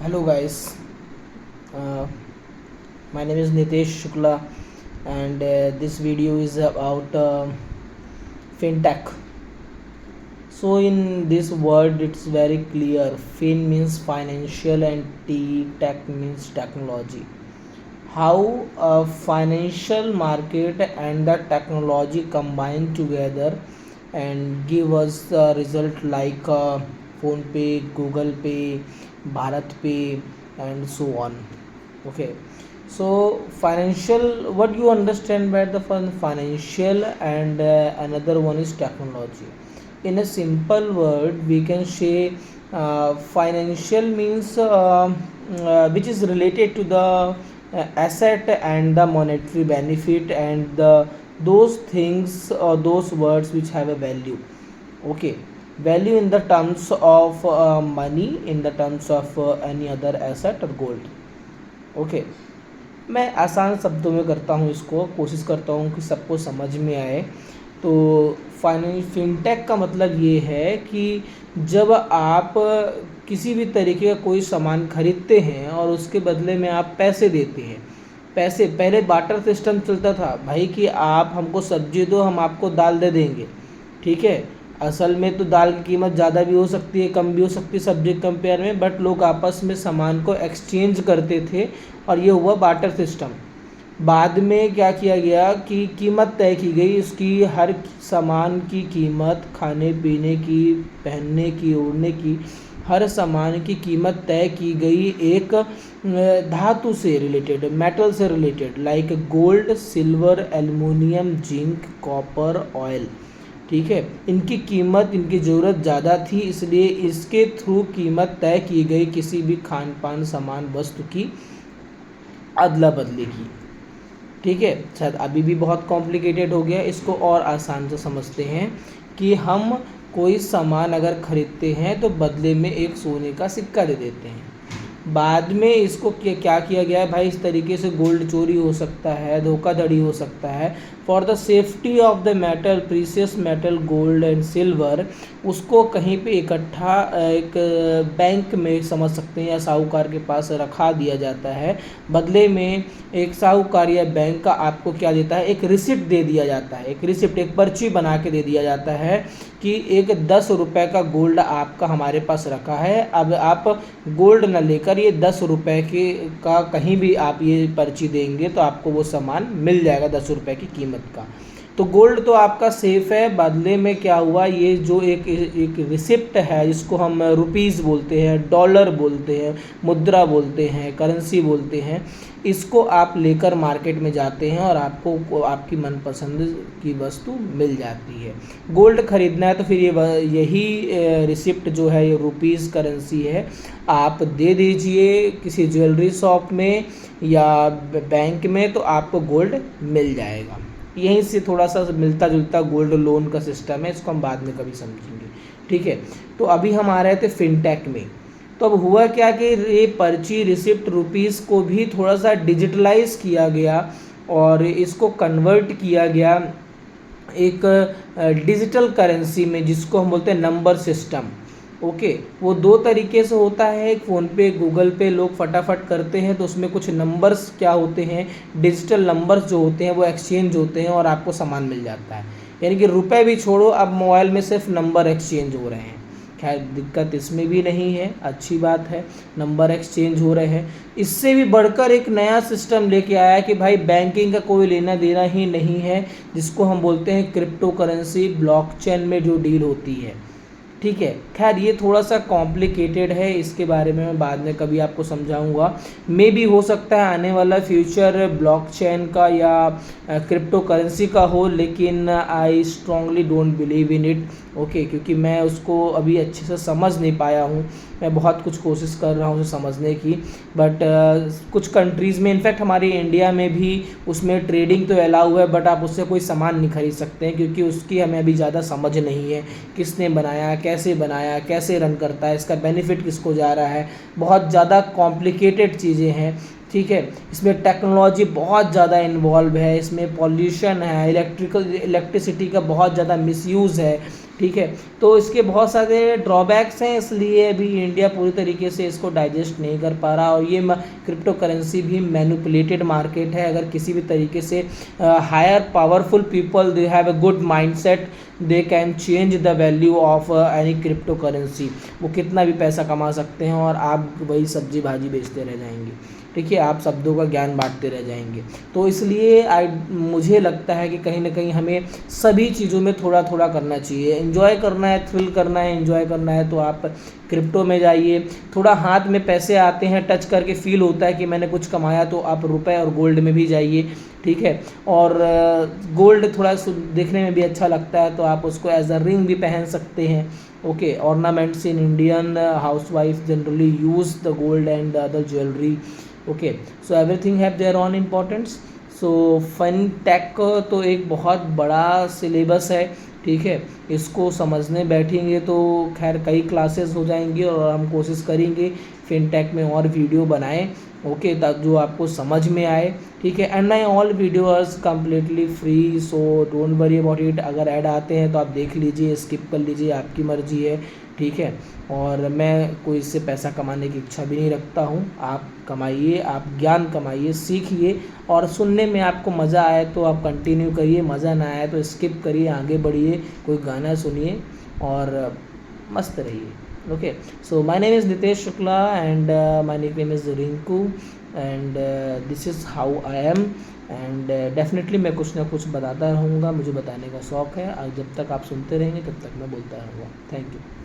Hello guys, uh, my name is Nitesh Shukla and this video is about fintech. So in this word it's very clear. Fin means financial and tech means technology. How a financial market and the technology combine together and give us the result like phone pay, Google Pay, Bharat Pay and so on. Okay, so financial, what you understand by the financial and another one is technology. In a simple word we can say financial means which is related to the asset and the monetary benefit and those things or those words which have a value. Okay, value in the terms of money, in the terms of any other asset or gold. Okay, मैं आसान शब्दों में करता हूँ इसको, कोशिश करता हूँ कि सबको समझ में आए। तो फिनटेक का मतलब ये है कि जब आप किसी भी तरीके का कोई सामान खरीदते हैं और उसके बदले में आप पैसे देते हैं। पैसे पहले बाटर सिस्टम चलता था भाई कि आप हमको सब्जी दो, हम आपको दाल दे देंगे। ठीक है, असल में तो दाल की कीमत ज़्यादा भी हो सकती है, कम भी हो सकती है सब्जी के कंपेयर में, बट लोग आपस में सामान को एक्सचेंज करते थे और ये हुआ बाटर सिस्टम। बाद में क्या किया गया कि कीमत तय की गई, उसकी हर सामान की कीमत, खाने पीने की, पहनने की, ओढ़ने की, हर सामान की कीमत तय की गई एक धातु से रिलेटेड, मेटल से related, like gold, silver, aluminium, zinc, copper, oil. ठीक है, इनकी कीमत, इनकी ज़रूरत ज़्यादा थी, इसलिए इसके थ्रू कीमत तय की गई किसी भी खान पान सामान वस्तु की अदला बदली की। ठीक है, शायद अभी भी बहुत कॉम्प्लिकेटेड हो गया, इसको और आसान से समझते हैं कि हम कोई सामान अगर खरीदते हैं तो बदले में एक सोने का सिक्का दे देते हैं। बाद में इसको क्या किया गया है भाई, इस तरीके से गोल्ड चोरी हो सकता है, धोखाधड़ी हो सकता है। For the safety of the metal, precious metal, gold and silver, उसको कहीं पे इकट्ठा एक बैंक में समझ सकते हैं या साहूकार के पास रखा दिया जाता है। बदले में एक साहूकार या बैंक का आपको क्या देता है, एक रिसिप्ट दे दिया जाता है, एक रिसिप्ट, एक पर्ची बना के दे दिया जाता है कि एक 10 रुपये का गोल्ड आपका हमारे पास रखा है, अब आप गोल्ड न लेकर ये 10 रुपये के का कहीं भी आप ये पर्ची देंगे तो आपको वो सामान मिल जाएगा 10 रुपये की कीमत का। तो गोल्ड तो आपका सेफ है। बदले में क्या हुआ, ये जो एक रिसिप्ट है जिसको हम रुपीज़ बोलते हैं, डॉलर बोलते हैं, मुद्रा बोलते हैं, करेंसी बोलते हैं, इसको आप लेकर मार्केट में जाते हैं और आपको आपकी मनपसंद की वस्तु मिल जाती है। गोल्ड खरीदना है तो फिर यही रिसिप्ट जो है, ये रुपीज़ करेंसी है, आप दे दीजिए किसी ज्वेलरी शॉप में या बैंक में, तो आपको गोल्ड मिल जाएगा। यहीं से थोड़ा सा मिलता जुलता गोल्ड लोन का सिस्टम है, इसको हम बाद में कभी समझेंगे। ठीक है, तो अभी हम आ रहे थे फिनटेक में। तो अब हुआ क्या कि ये पर्ची, रिसिप्ट, रुपीज़ को भी थोड़ा सा डिजिटलाइज किया गया और इसको कन्वर्ट किया गया एक डिजिटल करेंसी में, जिसको हम बोलते हैं नंबर सिस्टम। ओके, वो दो तरीके से होता है, एक फ़ोनपे, गूगल पे लोग फटाफट करते हैं तो उसमें कुछ नंबर्स क्या होते हैं, डिजिटल नंबर्स जो होते हैं वो एक्सचेंज होते हैं और आपको सामान मिल जाता है। यानी कि रुपए भी छोड़ो, अब मोबाइल में सिर्फ नंबर एक्सचेंज हो रहे हैं। खैर दिक्कत इसमें भी नहीं है, अच्छी बात है, नंबर एक्सचेंज हो रहे हैं। इससे भी बढ़कर एक नया सिस्टम लेके आया कि भाई बैंकिंग का कोई लेना देना ही नहीं है, जिसको हम बोलते हैं क्रिप्टो करेंसी, ब्लॉकचेन में जो डील होती है। ठीक है, खैर ये थोड़ा सा कॉम्प्लिकेटेड है, इसके बारे में मैं बाद में कभी आपको समझाऊंगा। मे भी हो सकता है आने वाला फ्यूचर ब्लॉकचेन का या क्रिप्टो करेंसी का हो, लेकिन I strongly don't believe in it. Okay, क्योंकि मैं उसको अभी अच्छे से समझ नहीं पाया हूँ। मैं बहुत कुछ कोशिश कर रहा हूँ उसे समझने की, बट कुछ कंट्रीज़ में, इनफैक्ट हमारे इंडिया में भी उसमें ट्रेडिंग तो अलाउ है, बट आप उससे कोई सामान नहीं खरीद सकते हैं क्योंकि उसकी हमें अभी ज़्यादा समझ नहीं है, किसने बनाया, कैसे रन करता है, इसका बेनिफिट किसको जा रहा है। बहुत ज़्यादा कॉम्प्लिकेटेड चीज़ें हैं। ठीक है, इसमें टेक्नोलॉजी बहुत ज़्यादा इन्वॉल्व है, इसमें पॉल्यूशन है, इलेक्ट्रिसिटी का बहुत ज़्यादा मिसयूज़ है। ठीक है। तो इसके बहुत सारे ड्रॉबैक्स हैं, इसलिए अभी इंडिया पूरी तरीके से इसको डाइजेस्ट नहीं कर पा रहा। और ये क्रिप्टो करेंसी भी मैनिपुलेटेड मार्केट है। अगर किसी भी तरीके से higher powerful people they have a good mindset, they can change the value of any crypto currency. वो कितना भी पैसा कमा सकते हैं और आप वही सब्जी भाजी बेचते रह जाएंगे, ठीक है, आप शब्दों का ज्ञान बांटते रह जाएंगे। तो इसलिए मुझे लगता है कि कहीं ना कहीं हमें सभी चीज़ों में थोड़ा थोड़ा करना चाहिए। एंजॉय करना है, थ्रिल करना है, एंजॉय करना है, तो आप क्रिप्टो में जाइए। थोड़ा हाथ में पैसे आते हैं, टच करके फील होता है कि मैंने कुछ कमाया, तो आप रुपए और गोल्ड में भी जाइए, ठीक है। और गोल्ड थोड़ा देखने में भी अच्छा लगता है, तो आप उसको एज अ रिंग भी पहन सकते हैं। Okay, ornaments in Indian housewife generally use the gold and the other jewellery. Okay, so everything have their on importance. So fintech तो एक बहुत बड़ा सिलेबस है, ठीक है। इसको समझने बैठेंगे तो खैर कई क्लासेस हो जाएंगी, और हम कोशिश करेंगे फिनटेक में और वीडियो बनाएं, ओके, जो आपको समझ में आए, ठीक है। And I all videos completely free, so don't worry about it. अगर ऐड आते हैं तो आप देख लीजिए, स्किप कर लीजिए, आपकी मर्जी है, ठीक है। और मैं कोई इससे पैसा कमाने की इच्छा भी नहीं रखता हूँ। आप कमाइए, आप ज्ञान कमाइए, सीखिए, और सुनने में आपको मज़ा आए तो आप कंटिन्यू करिए, मज़ा ना आए तो स्किप करिए, आगे बढ़िए, कोई गाना सुनिए और मस्त रहिए। Okay, so my name is Nitesh Shukla and my nickname is Rinku and this is how I am. And definitely मैं कुछ ना कुछ बताता रहूँगा, मुझे बताने का शौक़ है, और जब तक आप सुनते रहेंगे तब तक मैं बोलता रहूँगा। Thank you.